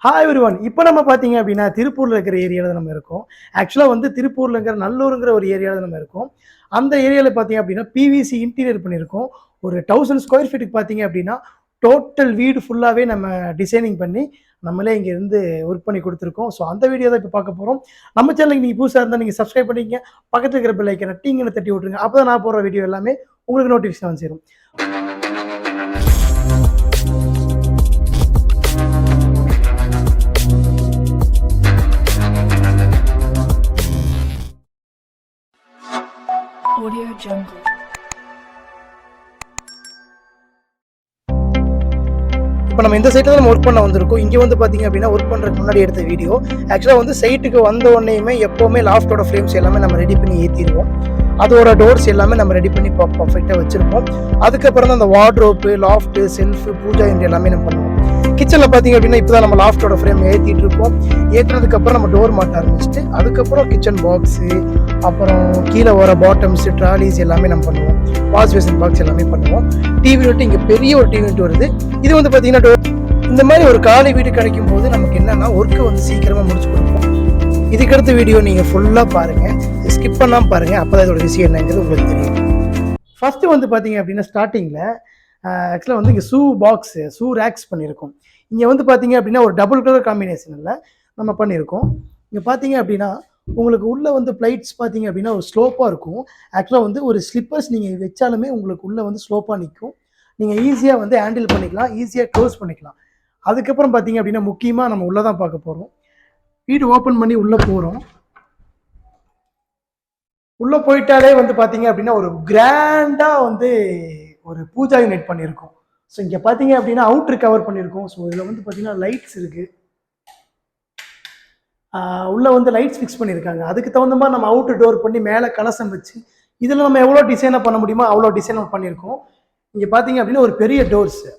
Hi everyone. இப்போ நம்ம பார்த்தீங்க அப்படின்னா திருப்பூர்ல இருக்கிற ஏரியால நம்ம இருக்கோம். ஆக்சுவலா வந்து திருப்பூர்ல இருக்கிற நல்லூருங்கிற ஒரு ஏரியால நம்ம இருக்கோம். அந்த ஏரியால பார்த்தீங்க அப்படின்னா பிவிசி இன்டீரியர் பண்ணியிருக்கோம். ஒரு 1000 ஸ்கொயர் ஃபீட்டுக்கு பார்த்தீங்க அப்படின்னா டோட்டல் வீடு ஃபுல்லாவே நம்ம டிசைனிங் பண்ணி நம்மளே இங்க இருந்து ஒர்க் பண்ணி குடுத்துருக்கோம். ஸோ அந்த வீடியோ தான் இப்போ பார்க்க போறோம். நம்ம சேனலுக்கு நீங்க புதுசா இருந்தா நீங்க சப்ஸ்கிரைப் பண்ணிக்கங்க. பக்கத்துல இருக்கிற பெல் ஐகான டிங்னு தட்டி விட்டுருங்க. அப்பதான் நான் போடுற வீடியோ எல்லாமே உங்களுக்கு நோட்டிஃபிகேஷன் வந்து சேரும். Audio Jungle. இப்போ நம்ம இந்த சைட்டில் நம்ம ஒர்க் பண்ண வந்திருக்கோம். இங்கே வந்து பார்த்தீங்க அப்படின்னா ஒர்க் பண்ணுறதுக்கு முன்னாடி எடுத்த வீடியோ. ஆக்சுவலாக வந்து சைட்டுக்கு வந்த உடனேயுமே எப்போவுமே லாஃப்டோட ஃப்ரேம்ஸ் எல்லாமே நம்ம ரெடி பண்ணி ஏற்றிடுவோம். அதோட டோர்ஸ் எல்லாமே நம்ம ரெடி பண்ணி பர்ஃபெக்டாக வச்சுருப்போம். அதுக்கப்புறம் தான் அந்த wardrobe, loft, shelf, pooja unit எல்லாமே நம்ம பண்ணுவோம். கிச்சனில் பார்த்தீங்க அப்படின்னா இப்போ தான் நம்ம லாஃப்டோட ஃப்ரேம் ஏற்றிட்டு இருக்கோம். ஏற்றுனதுக்கப்புறம் நம்ம டோர் மாட்ட ஆரம்பிச்சுட்டு அதுக்கப்புறம் கிச்சன் பாக்ஸு, அப்புறம் கீழே வர பாட்டம்ஸு, ட்ராலிஸ் எல்லாமே நம்ம பண்ணுவோம். வாஷ் பேசின் பாக்ஸ் எல்லாமே பண்ணுவோம். டிவி யூனிட் இங்கே பெரிய ஒரு டிவி யூனிட் வருது. இது வந்து பார்த்தீங்கன்னா இந்த மாதிரி ஒரு காலி வீடு கிடைக்கும் போது நமக்கு என்னன்னா ஒர்க்கை வந்து சீக்கிரமாக முடிச்சு கொடுப்போம். இதுக்கடுத்த வீடியோ நீங்கள் ஃபுல்லாக பாருங்கள், ஸ்கிப் பண்ணாமல் பாருங்கள். அப்போ தான் இதோட விஷயம் என்னங்கிறது உங்களுக்கு தெரியும். ஃபஸ்ட்டு வந்து பார்த்தீங்க அப்படின்னா ஸ்டார்டிங்கில் ஆக்சுவலாக வந்து இங்கே ஷூ ரேக்ஸ் பண்ணியிருக்கோம். இங்கே வந்து பார்த்தீங்க அப்படின்னா ஒரு டபுள் கலர் காம்பினேஷனில் நம்ம பண்ணியிருக்கோம். இங்கே பார்த்தீங்க அப்படின்னா உங்களுக்கு உள்ளே வந்து பிளைட்ஸ் பார்த்தீங்க அப்படின்னா ஒரு ஸ்லோப்பாக இருக்கும். ஆக்சுவலாக வந்து ஒரு ஸ்லிப்பர்ஸ் நீங்கள் வச்சாலுமே உங்களுக்கு உள்ளே வந்து ஸ்லோப்பாக நிற்கும். நீங்கள் ஈஸியாக வந்து ஹேண்டில் பண்ணிக்கலாம், ஈஸியாக க்ளோஸ் பண்ணிக்கலாம். அதுக்கப்புறம் பார்த்தீங்க அப்படின்னா முக்கியமாக நம்ம உள்ளே தான் பார்க்க போகிறோம். வீடு ஓப்பன் பண்ணி உள்ளே போகிறோம். உள்ளே போயிட்டாலே வந்து பார்த்தீங்க அப்படின்னா ஒரு கிராண்டாக வந்து ஒரு பூஜா யூனிட் பண்ணியிருக்கோம். ஸோ இங்கே பார்த்தீங்க அப்படின்னா அவுட்ரு கவர் பண்ணியிருக்கோம். ஸோ இதில் வந்து பார்த்தீங்கன்னா லைட்ஸ் இருக்குது. உள்ளே வந்து லைட்ஸ் ஃபிக்ஸ் பண்ணியிருக்காங்க. அதுக்கு தகுந்த மாதிரி நம்ம அவுட்ரு டோர் பண்ணி மேலே கலசம் வச்சு இதில் நம்ம எவ்வளோ டிசைனாக பண்ண முடியுமோ அவ்வளோ டிசைனாக பண்ணியிருக்கோம். இங்கே பார்த்தீங்க அப்படின்னா ஒரு பெரிய டோர்ஸு.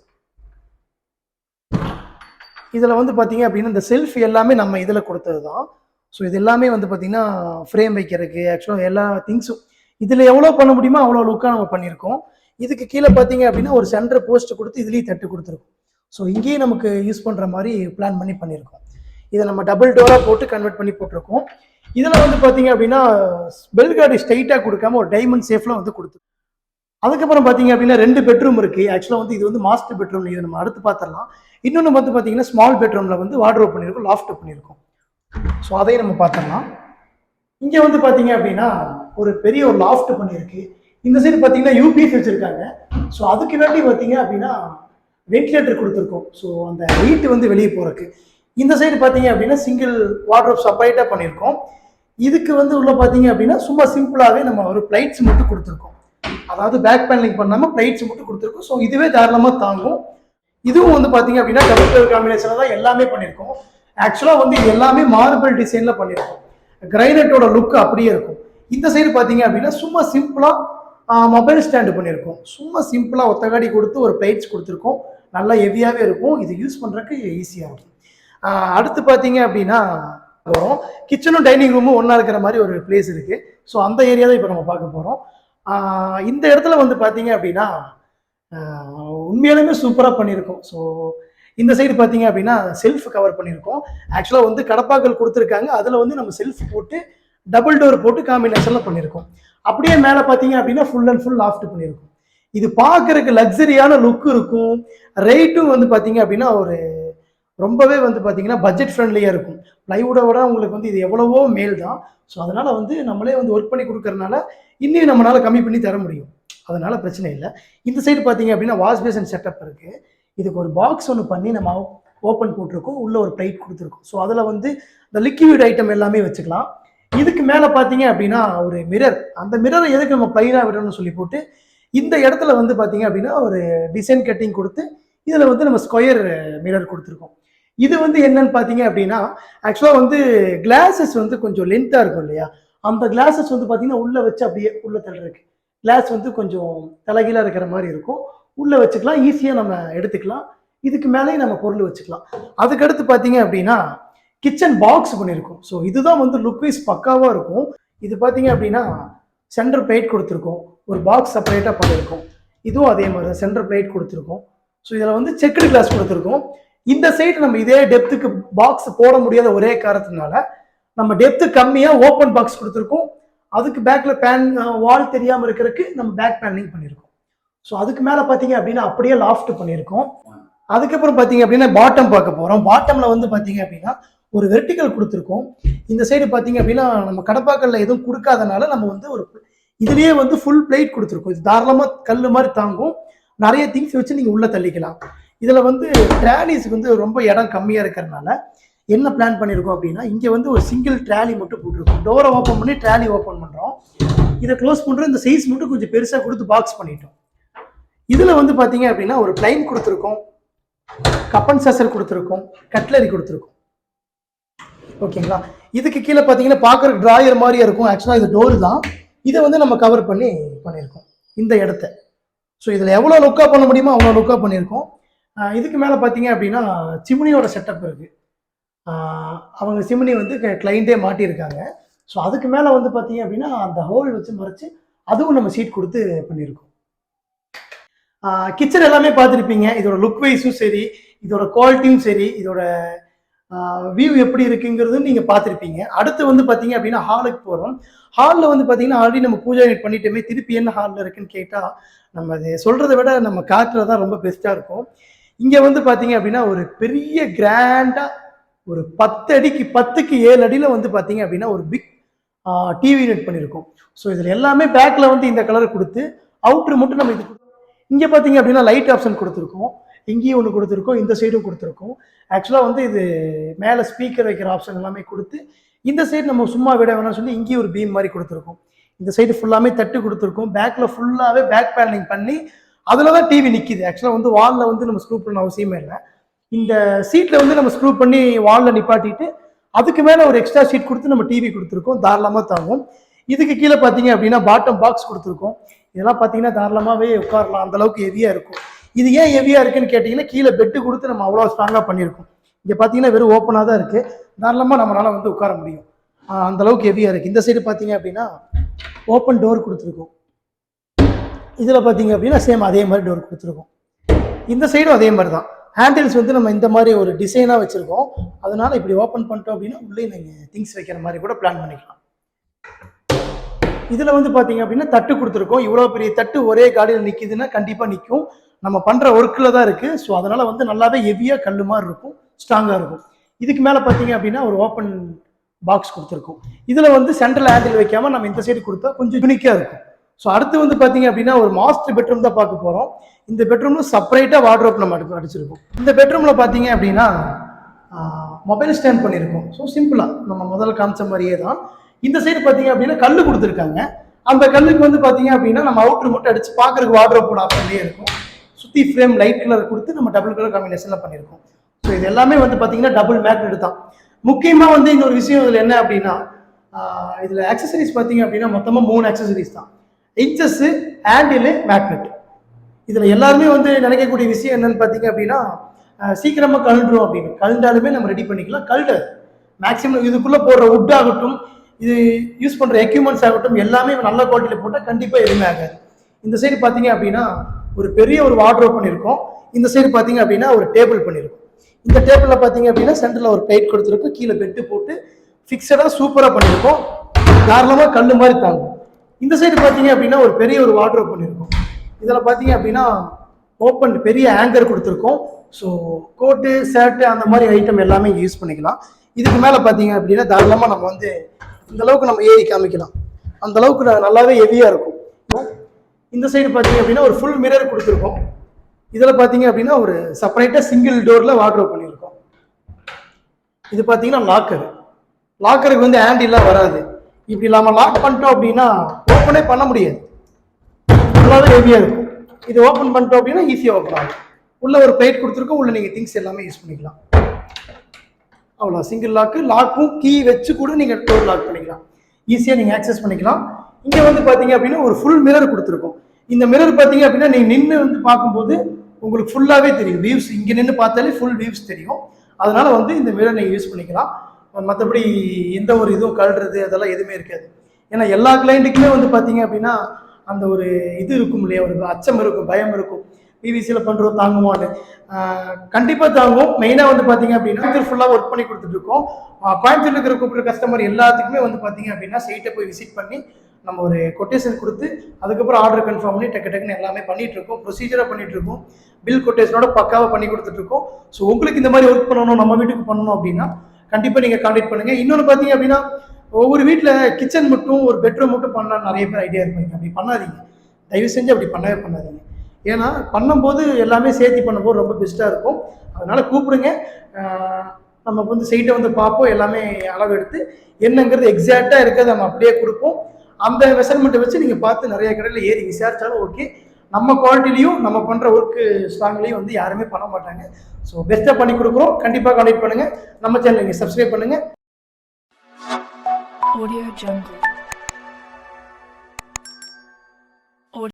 இதில் வந்து பார்த்தீங்க அப்படின்னா இந்த செல்ஃப் எல்லாமே நம்ம இதில் கொடுத்தது தான். ஸோ இது எல்லாமே வந்து பார்த்தீங்கன்னா ஃப்ரேம் வைக்கிறதுக்கு ஆக்சுவலாக எல்லா திங்ஸும் இதில் எவ்வளோ பண்ண முடியுமோ அவ்வளோ லுக்காக நம்ம பண்ணியிருக்கோம். இதுக்கு கீழே பார்த்தீங்க அப்படின்னா ஒரு சென்டர் போஸ்ட் கொடுத்து இதுலேயும் தட்டு கொடுத்துருக்கோம். ஸோ இங்கேயும் நமக்கு யூஸ் பண்ணுற மாதிரி பிளான் பண்ணி பண்ணியிருக்கோம். இதை நம்ம டபுள் டோராக போட்டு கன்வெர்ட் பண்ணி போட்டிருக்கோம். இதில் வந்து பார்த்தீங்க அப்படின்னா பெல்கார்டு ஸ்ட்ரைட்டாக கொடுக்காம ஒரு டைமண்ட் ஷேஃபில் வந்து கொடுத்துருக்கோம். அதுக்கப்புறம் பார்த்தீங்க அப்படின்னா 2 பெட்ரூம் இருக்குது. ஆக்சுவலாக வந்து இது வந்து மாஸ்டர் பெட்ரூம். இதை நம்ம அடுத்து பார்த்துடலாம். இன்னொன்று வந்து பார்த்தீங்கன்னா ஸ்மால் பெட்ரூமில் வந்து வார்ட்ரோப் பண்ணியிருக்கோம், லாஃப்ட் பண்ணியிருக்கோம். ஸோ அதையும் நம்ம பார்த்துடலாம். இங்கே வந்து பார்த்தீங்க அப்படின்னா ஒரு பெரிய ஒரு லாஃப்ட் பண்ணியிருக்கு. இந்த சைடு பார்த்தீங்கன்னா யூபிஎஸ் வச்சுருக்காங்க. ஸோ அதுக்கு வேண்டி பார்த்தீங்க அப்படின்னா வென்டிலேட்டர் கொடுத்துருக்கோம். ஸோ அந்த ஹீட் வந்து வெளியே போகிறதுக்கு. இந்த சைடு பார்த்தீங்க அப்படின்னா சிங்கிள் வார்ட்ரோப் செப்பரேட்டாக பண்ணியிருக்கோம். இதுக்கு வந்து உள்ள பார்த்தீங்க அப்படின்னா சும்மா சிம்பிளாகவே நம்ம ஒரு பிளைட்ஸ் மட்டும் கொடுத்துருக்கோம். அதாவது பேக் பேனலிங் பண்ணாமல் பிளைட்ஸ் மட்டும் கொடுத்துருக்கோம். ஸோ இதுவே தாராளமாக தாங்கும். இதுவும் வந்து பார்த்தீங்க அப்படின்னா டபுள் கலர் காம்பினேஷனில் தான் எல்லாமே பண்ணியிருக்கோம். ஆக்சுவலாக வந்து இது எல்லாமே மார்பிள் டிசைனில் பண்ணியிருக்கோம். கிரைனட்டோட லுக் அப்படியே இருக்கும். இந்த சைடு பார்த்தீங்க அப்படின்னா சும்மா சிம்பிளாக மொபைல் ஸ்டாண்டு பண்ணியிருக்கோம். சும்மா சிம்பிளாக ஒத்தகாடி கொடுத்து ஒரு பிளைட்ஸ் கொடுத்துருக்கோம். நல்லா ஹெவியாகவே இருக்கும். இது யூஸ் பண்ணுறதுக்கு ஈஸியாக இருக்கும். அடுத்து பார்த்தீங்க அப்படின்னா போகிறோம். கிச்சனும் டைனிங் ரூமும் ஒன்றா இருக்கிற மாதிரி ஒரு பிளேஸ் இருக்குது. ஸோ அந்த ஏரியா தான் இப்போ நம்ம பார்க்க போகிறோம். இந்த இடத்துல வந்து பார்த்தீங்க அப்படின்னா உண்மையாலுமே சூப்பராக பண்ணியிருக்கோம். ஸோ இந்த சைடு பார்த்தீங்க அப்படின்னா செல்ஃப் கவர் பண்ணியிருக்கோம். ஆக்சுவலாக வந்து கடப்பாக்கள் கொடுத்துருக்காங்க. அதில் வந்து நம்ம செல்ஃப் போட்டு டபுள் டோர் போட்டு காம்பினேஷனில் பண்ணியிருக்கோம். அப்படியே மேலே பார்த்தீங்க அப்படின்னா ஃபுல் அண்ட் ஃபுல் லாஃப்ட் பண்ணியிருக்கோம். இது பார்க்கறதுக்கு லக்ஸரியான லுக் இருக்கும். ரேட்டும் வந்து பார்த்தீங்க அப்படின்னா ஒரு ரொம்பவே வந்து பார்த்தீங்கன்னா பட்ஜெட் ஃப்ரெண்ட்லியாக இருக்கும். ப்ளைவுட்டை விட உங்களுக்கு வந்து இது எவ்வளவோ மேல் தான். ஸோ அதனால் வந்து நம்மளே வந்து ஒர்க் பண்ணி கொடுக்கறதுனால இன்னும் நம்மளால் கம்மி பண்ணி தர முடியும். அதனால் பிரச்சனை இல்லை. இந்த சைடு பார்த்தீங்க அப்படின்னா வாஷ் பேசன் செட்டப் இருக்குது. இதுக்கு ஒரு பாக்ஸ் ஒன்று பண்ணி நம்ம ஓப்பன் போட்டிருக்கோம். உள்ளே ஒரு பிளைட் கொடுத்துருக்கோம். ஸோ அதில் வந்து இந்த லிக்விட் ஐட்டம் எல்லாமே வச்சுக்கலாம். இதுக்கு மேலே பார்த்தீங்க அப்படின்னா ஒரு மிரர். அந்த மிரரை எதுக்கு நம்ம பிளைனாக விடணும்னு சொல்லி போட்டு இந்த இடத்துல வந்து பார்த்தீங்க அப்படின்னா ஒரு டிசைன் கட்டிங் கொடுத்து இதில் வந்து நம்ம ஸ்கொயர் மிரர் கொடுத்துருக்கோம். இது வந்து என்னன்னு பார்த்தீங்க அப்படின்னா ஆக்சுவலாக வந்து கிளாஸஸ் வந்து கொஞ்சம் லென்த்தாக இருக்கும் இல்லையா, அந்த கிளாஸஸ் வந்து பார்த்தீங்கன்னா உள்ளே வச்சு அப்படியே உள்ளே தள்ளுறதுக்கு கிளாஸ் வந்து கொஞ்சம் தலைகீழாக இருக்கிற மாதிரி இருக்கும். உள்ளே வச்சுக்கலாம், ஈஸியாக நம்ம எடுத்துக்கலாம். இதுக்கு மேலேயும் நம்ம பொருள் வச்சுக்கலாம். அதுக்கடுத்து பார்த்தீங்க அப்படின்னா கிச்சன் பாக்ஸ் பண்ணியிருக்கோம். ஸோ இதுதான் வந்து லுக் வைஸ் பக்காவாக இருக்கும். இது பார்த்தீங்க அப்படின்னா சென்டர் பிளேட் கொடுத்துருக்கோம். ஒரு பாக்ஸ் செப்பரேட்டாக பண்ணியிருக்கோம். இதுவும் அதே மாதிரி சென்டர் பிளேட் கொடுத்துருக்கோம். ஸோ இதில் வந்து செக்குடு கிளாஸ் கொடுத்துருக்கோம். இந்த சைடு நம்ம இதே டெப்த்துக்கு பாக்ஸ் போட முடியாத ஒரே காரணத்தினால நம்ம டெப்த்து கம்மியாக ஓப்பன் பாக்ஸ் கொடுத்துருக்கோம். அதுக்கு பேக்கில் வால் தெரியாமல் இருக்கிறதுக்கு நம்ம பேக் பேனலிங் பண்ணியிருக்கோம். ஸோ அதுக்கு மேலே பார்த்தீங்க அப்படின்னா அப்படியே லாஃப்ட் பண்ணியிருக்கோம். அதுக்கப்புறம் பார்த்தீங்க அப்படின்னா பாட்டம் பார்க்க போகிறோம். பாட்டமில் வந்து பார்த்தீங்க அப்படின்னா ஒரு வெர்டிக்கல் கொடுத்துருக்கோம். இந்த சைடு பார்த்தீங்க அப்படின்னா நம்ம கடப்பாக்கல்ல எதுவும் கொடுக்காதனால நம்ம வந்து ஒரு இதுலேயே வந்து ஃபுல் பிளேட் கொடுத்துருக்கோம். இது தாராளமாக கல் மாதிரி தாங்கும். நிறைய திங்ஸ் வச்சு நீங்கள் உள்ளே தள்ளிக்கலாம். இதில் வந்து ட்ராலிஸ்க்கு வந்து ரொம்ப இடம் கம்மியாக இருக்கிறதுனால என்ன பிளான் பண்ணியிருக்கோம் அப்படின்னா இங்கே வந்து ஒரு சிங்கிள் ட்ராலி மட்டும் போட்டிருக்கோம். டோரை ஓப்பன் பண்ணி ட்ராலி ஓப்பன் பண்ணுறோம். இதை க்ளோஸ் பண்ணுறோம். இந்த சைஸ் மட்டும் கொஞ்சம் பெருசாக கொடுத்து பாக்ஸ் பண்ணிட்டோம். இதில் வந்து பார்த்தீங்க அப்படின்னா ஒரு பிளைன் கொடுத்துருக்கோம், கப்பன் சாசர் கொடுத்துருக்கோம், கட்லரி கொடுத்துருக்கோம். ஓகேங்களா? இதுக்கு கீழே பார்த்தீங்கன்னா பார்க்குற ட்ராயர் மாதிரியே இருக்கும். ஆக்சுவலாக இது டோர் தான். இதை வந்து நம்ம கவர் பண்ணியிருக்கோம் இந்த இடத்த. ஸோ இதில் எவ்வளோ லுக்காக பண்ண முடியுமோ அவ்வளோ லுக்காக பண்ணியிருக்கோம். இதுக்கு மேலே பார்த்தீங்க அப்படின்னா சிம்னியோட செட்டப் இருக்குது. அவங்க சிம்னி வந்து கிளைண்டே மாட்டியிருக்காங்க. ஸோ அதுக்கு மேலே வந்து பார்த்தீங்க அப்படின்னா அந்த ஹோல் வச்சு மறைச்சு அதுவும் நம்ம சீட் கொடுத்து பண்ணியிருக்கோம். கிச்சன் எல்லாமே பார்த்துருப்பீங்க. இதோட லுக் வைஸும் சரி, இதோட குவாலிட்டியும் சரி, இதோட வியூ எப்படி இருக்குங்கிறது நீங்கள் பார்த்துருப்பீங்க. அடுத்து வந்து பார்த்தீங்க அப்படின்னா ஹாலுக்கு போகிறோம். ஹாலில் வந்து பார்த்தீங்கன்னா ஆல்ரெடி நம்ம பூஜா யூனிட் பண்ணிட்டோமே, திருப்பி என்ன ஹாலில் இருக்குன்னு கேட்டால் நம்ம அதை சொல்கிறத விட நம்ம காட்டுறது தான் ரொம்ப பெஸ்ட்டாக இருக்கும். இங்கே வந்து பார்த்தீங்க அப்படின்னா ஒரு பெரிய கிராண்டாக ஒரு 10 அடிக்கு 10க்கு 7 அடியில் வந்து பார்த்தீங்க அப்படின்னா ஒரு பிக் டிவி யூனிட் பண்ணியிருக்கோம். ஸோ இதில் எல்லாமே பேக்கில் வந்து இந்த கலர் கொடுத்து அவுட்ரு மட்டும் நம்ம இது இங்கே பார்த்தீங்க அப்படின்னா லைட் ஆப்ஷன் கொடுத்துருக்கோம். இங்கேயும் ஒன்று கொடுத்துருக்கோம், இந்த சைடும் கொடுத்துருக்கோம். ஆக்சுவலாக வந்து இது மேலே ஸ்பீக்கர் வைக்கிற ஆப்ஷன் எல்லாமே கொடுத்து இந்த சைடு நம்ம சும்மா விட வேணாம்னு சொல்லி இங்கேயும் ஒரு பீம் மாதிரி கொடுத்துருக்கோம். இந்த சைடு ஃபுல்லாமே தட்டு கொடுத்துருக்கோம். பேக்கில் ஃபுல்லாகவே பேக் பேனலிங் பண்ணி அதில் தான் டிவி நிற்கிது. ஆக்சுவலாக வந்து வாலில் வந்து நம்ம ஸ்க்ரூ பண்ண அவசியமே இல்லை. இந்த சீட்டில் வந்து நம்ம ஸ்க்ரூ பண்ணி வாலில் நிப்பாட்டிட்டு அதுக்கு மேலே ஒரு எக்ஸ்ட்ரா சீட் கொடுத்து நம்ம டிவி கொடுத்துருக்கோம். தாராளமாக தாங்கும். இதுக்கு கீழே பார்த்தீங்க அப்படின்னா பாட்டம் பாக்ஸ் கொடுத்துருக்கோம். இதெல்லாம் பார்த்தீங்கன்னா தாராளமாகவே உட்காரலாம், அந்தளவுக்கு ஹெவியாக இருக்கும். இது ஏன் ஹெவியாக இருக்குன்னு கேட்டிங்கன்னா கீழே பெட்டு கொடுத்து நம்ம அவ்வளோ ஸ்ட்ராங்காக பண்ணியிருக்கோம். இங்கே பார்த்தீங்கன்னா வெறும் ஓப்பனாக தான் இருக்குது. தாராளமாக நம்மளால் வந்து உட்கார முடியும், அந்தளவுக்கு ஹெவியாக இருக்குது. இந்த சைடு பார்த்தீங்க அப்படின்னா ஓப்பன் டோர் கொடுத்துருக்கோம். இதில் பார்த்தீங்க அப்படின்னா சேம் அதே மாதிரி டோர் கொடுத்துருக்கோம். இந்த சைடும் அதே மாதிரி தான். ஹேண்டில்ஸ் வந்து நம்ம இந்த மாதிரி ஒரு டிசைனாக வச்சுருக்கோம். அதனால் இப்படி ஓப்பன் பண்ணிட்டோம் அப்படின்னா உள்ளே நீங்கள் திங்ஸ் வைக்கிற மாதிரி கூட பிளான் பண்ணிக்கலாம். இதில் வந்து பார்த்தீங்க அப்படின்னா தட்டு கொடுத்துருக்கோம். இவ்வளோ பெரிய தட்டு ஒரே காடியில் நிற்கிதுன்னா கண்டிப்பாக நிற்கும். நம்ம பண்ணுற ஒர்க்கில் தான் இருக்குது. ஸோ அதனால் வந்து நல்லாவே ஹெவியாக கல் மாதிரி இருக்கும், ஸ்ட்ராங்காக இருக்கும். இதுக்கு மேலே பார்த்தீங்க அப்படின்னா ஒரு ஓப்பன் பாக்ஸ் கொடுத்துருக்கோம். இதில் வந்து சென்ட்ரல் ஹேண்டில் வைக்காமல் நம்ம இந்த சைடு கொடுத்தா கொஞ்சம் யூனிக்காக இருக்கும். ஸோ அடுத்து வந்து பார்த்தீங்க அப்படின்னா ஒரு மாஸ்டர் பெட்ரூம் தான் பார்க்க போகிறோம். இந்த பெட்ரூமில் செப்பரேட்டாக வார்ட்ரோப் நம்ம அடிச்சிருக்கோம். இந்த பெட்ரூமில் பார்த்தீங்க அப்படின்னா மொபைல் ஸ்டாண்ட் பண்ணியிருக்கோம். ஸோ சிம்பிளாக நம்ம முதல்ல காமிச்ச மாதிரியே தான். இந்த சைடு பார்த்தீங்க அப்படின்னா கல் கொடுத்துருக்காங்க. அந்த கல்லுக்கு வந்து பார்த்தீங்க அப்படின்னா நம்ம அவுட்ரு மட்டும் அடிச்சு பார்க்குறதுக்கு வார்ட்ரோப்போட ஆப்ஷன்லேயே இருக்கும். சுற்றி ஃப்ரேம் லைட் கலர் கொடுத்து நம்ம டபுள் கலர் காம்பினேஷனில் பண்ணியிருக்கோம். ஸோ இது எல்லாமே வந்து பார்த்தீங்கன்னா டபுள் மேக்னெட் தான். முக்கியமாக வந்து இன்னொரு விஷயம் இதில் என்ன அப்படின்னா இதில் ஆக்சசரிஸ் பார்த்தீங்க அப்படின்னா மொத்தமாக 3 ஆக்சசரிஸ் தான். Inches, handle, magnet. இதில் எல்லாருமே வந்து நினைக்கக்கூடிய விஷயம் என்னன்னு பார்த்தீங்க அப்படின்னா சீக்கிரமாக கழுண்டுரும் அப்படின்னு. கழுண்டாலுமே நம்ம ரெடி பண்ணிக்கலாம். கழுடு மேக்ஸிமம் இதுக்குள்ளே போடுற வுட் ஆகட்டும், இது யூஸ் பண்ணுற எக்யூப்மெண்ட்ஸ் ஆகட்டும், எல்லாமே நல்ல குவாலிட்டியில் போட்டால் கண்டிப்பாக எதுவுமே ஆகாது. இந்த சைடு பார்த்தீங்க அப்படின்னா ஒரு பெரிய ஒரு வார்ட்ரோப் பண்ணியிருக்கோம். இந்த சைடு பார்த்தீங்க அப்படின்னா ஒரு டேபிள் பண்ணியிருக்கோம். இந்த டேபிளில் பார்த்தீங்க அப்படின்னா சென்டரில் ஒரு பிளேட் கொடுத்துருக்கோம். கீழே பெட்டு போட்டு ஃபிக்ஸடாக சூப்பராக பண்ணியிருக்கோம். தாராளமாக கல் மாதிரி தாங்கும். இந்த சைடு பார்த்தீங்க அப்படின்னா ஒரு பெரிய ஒரு வார்ட்ரோப் பண்ணியிருக்கோம். இதில் பார்த்தீங்க அப்படின்னா ஓப்பன் பெரிய ஆங்கர் கொடுத்துருக்கோம். ஸோ கோட்டு, ஷர்ட்டு அந்த மாதிரி ஐட்டம் எல்லாமே யூஸ் பண்ணிக்கலாம். இதுக்கு மேலே பார்த்தீங்க அப்படின்னா தாராளமாக நம்ம வந்து இந்த அளவுக்கு நம்ம ஏறி காமிக்கலாம். அந்த அளவுக்கு நல்லாவே ஹெவியாக இருக்கும். இந்த சைடு பார்த்தீங்க அப்படின்னா ஒரு ஃபுல் மிரர் கொடுத்துருக்கோம். இதில் பார்த்தீங்க அப்படின்னா ஒரு செப்பரேட்டாக சிங்கிள் டோரில் வார்ட்ரோப் பண்ணியிருக்கோம். இது பார்த்தீங்கன்னா லாக்கருக்கு வந்து ஹேண்டில்லாம் வராது. இப்படி நம்ம லாக் பண்ணிட்டோம் அப்படின்னா ஓப்பனே பண்ண முடியாது, நல்லாவே ஹெவியாக இருக்கும். இது ஓப்பன் பண்ணிட்டோம் அப்படின்னா ஈஸியாக ஓப்பன் ஆகும். உள்ள ஒரு பிளேட் கொடுத்துருக்கோம். உள்ள நீங்கள் திங்ஸ் எல்லாமே யூஸ் பண்ணிக்கலாம். அவ்வளோ சிங்கிள் லாக்கும் கீ வச்சு கூட நீங்கள் டோர் லாக் பண்ணிக்கலாம். ஈஸியாக நீங்கள் ஆக்சஸ் பண்ணிக்கலாம். இங்கே வந்து பார்த்தீங்க அப்படின்னா ஒரு ஃபுல் மிரர் கொடுத்துருக்கோம். இந்த மிரர் பார்த்தீங்க அப்படின்னா நீங்கள் நின்று வந்து பார்க்கும்போது உங்களுக்கு ஃபுல்லாகவே தெரியும். வியூஸ் இங்கே நின்று பார்த்தாலே ஃபுல் வியூஸ் தெரியும். அதனால் வந்து இந்த மிரர் நீங்கள் யூஸ் பண்ணிக்கலாம். மற்றபடி எந்த ஒரு இதுவும் கழுறது அதெல்லாம் எதுவுமே இருக்காது. ஏன்னா எல்லா கிளைண்ட்டுக்குமே வந்து பார்த்தீங்க அப்படின்னா அந்த ஒரு இது இருக்கும் இல்லையா, ஒரு அச்சம் இருக்கும், பயம் இருக்கும். பிவிசியில் பண்ணுறோம் தாங்குமான்னு. கண்டிப்பாக தாங்கும். மெயினாக வந்து பார்த்தீங்க அப்படின்னா ஃபுல்லாக ஒர்க் பண்ணி கொடுத்துட்ருக்கோம். கோயம்புத்தூரில் இருக்கிற கூப்பிட்ற கஸ்டமர் எல்லாத்துக்குமே வந்து பார்த்தீங்க அப்படின்னா சைட்டை போய் விசிட் பண்ணி நம்ம ஒரு கொட்டேஷன் கொடுத்து அதுக்கப்புறம் ஆர்டர் கன்ஃபார்ம் பண்ணி டக்குன்னு எல்லாமே பண்ணிகிட்ருக்கோம். ப்ரொசீஜராக பண்ணிகிட்ருக்கோம். பில் கொட்டேஷனோட பக்காவாக பண்ணி கொடுத்துட்ருக்கோம். ஸோ உங்களுக்கு இந்த மாதிரி ஒர்க் பண்ணணும், நம்ம வீட்டுக்கு பண்ணணும் அப்படின்னா கண்டிப்பாக நீங்கள் கான்டாக்ட் பண்ணுங்கள். இன்னொன்று பார்த்தீங்க அப்படின்னா ஒவ்வொரு வீட்டில் கிச்சன் மட்டும் ஒரு பெட்ரூம் மட்டும் பண்ணலாம் நிறைய பேர் ஐடியா இருப்பாங்க. அப்படி பண்ணாதீங்க, தயவு செஞ்சு அப்படி பண்ணவே பண்ணாதீங்க. ஏன்னா பண்ணும்போது எல்லாமே சேர்த்து பண்ணும்போது ரொம்ப பெஸ்ட்டாக இருக்கும். அதனால் கூப்பிடுங்க, நம்ம வந்து சைட்டை வந்து பார்ப்போம், எல்லாமே அளவு எடுத்து என்னங்கிறது எக்ஸாக்டாக இருக்கிறத நம்ம அப்படியே கொடுப்போம். அந்த மெஷர்மெண்ட்டை வச்சு நீங்கள் பார்த்து நிறைய கடையில் ஏறி விசாரித்தாலும் ஓகே. நம்ம குவாலிட்டிலையும் நம்ம பண்ணுற ஒர்க்கு ஸ்ட்ராங்லேயும் வந்து யாருமே பண்ண மாட்டாங்க. ஸோ பெஸ்ட்டாக பண்ணி கொடுக்குறோம். கண்டிப்பாக கான்டாக்ட் பண்ணுங்கள். நம்ம சேனல் நீங்கள் சப்ஸ்கிரைப் பண்ணுங்கள். Audio Jungle.